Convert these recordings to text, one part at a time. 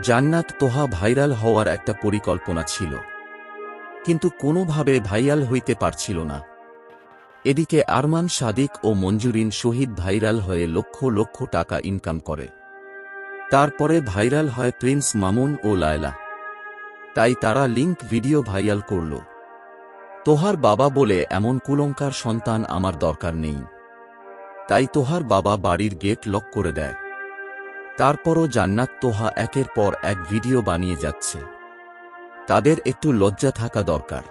জান্নাত তোহা ভাইরাল হওয়ার একটা পরিকল্পনা ছিল, কিন্তু কোনোভাবে ভাইরাল হইতে পারছিল না। এদিকে আরমান সাদিক ও মঞ্জুরিন শহীদ ভাইরাল হয়ে লক্ষ লক্ষ টাকা ইনকাম করে। তারপরে ভাইরাল হয় প্রিন্স মামুন ও লায়লা। তাই তারা লিংক ভিডিও ভাইরাল করল। তোহার বাবা বলে এমন কুলঙ্কার সন্তান আমার দরকার নেই। তাই তোহার বাবা বাড়ির গেট লক করে দেয়। তারপরও জান্নাত তোহা একের পর এক ভিডিও বানিয়ে যাচ্ছে। তাদের একটু লজ্জা থাকা দরকার।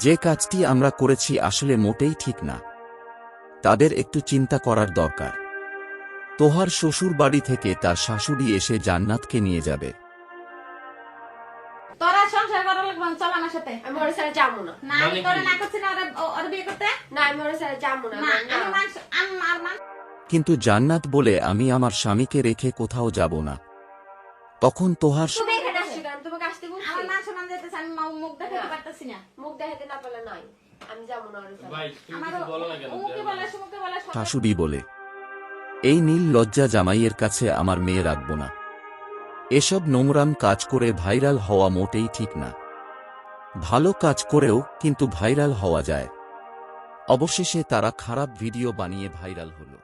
যে কাজটি আমরা করেছি আসলে মোটেই ঠিক না। তাদের একটু চিন্তা করার দরকার। তোহার শ্বশুর বাড়ি থেকে তার শাশুড়ি এসে জান্নাতকে নিয়ে যাবে। তোরা সংসার করা লাগবে, চল আমার সাথে। আমি ওর সাথে যাবো না। না আমি তোরা না করছি না, ওর বিয়ে করতে। না আমি ওর সাথে যাবো না। না আমি আমার কিন্তু জান্নাত বলে আমি আমার স্বামীকে রেখে কোথাও যাব না। তখন তোহার তুমি এখানে আসছো কেন? তোমাকে আসতে বলছি। আমার মান সম্মান যেতেছে, আমি মুখ দেখাতে পারতাছি না। মুখ দেখাতে না পারলে নয়, আমি যাবো না ওর সাথে। ভাই তুমি আমার কিছু বলো না কেন? মুখে বলে সুমুখে বলে শাশুড়ি বলে, এই নীল লজ্জা জামাইয়ের কাছে আমার মেয়ে রাখব না। এসব নোংরাম কাজ করে ভাইরাল হওয়া মোটেই ঠিক না। ভালো কাজ করেও কিন্তু ভাইরাল হওয়া যায়। অবশেষে তারা খারাপ ভিডিও বানিয়ে ভাইরাল হলো।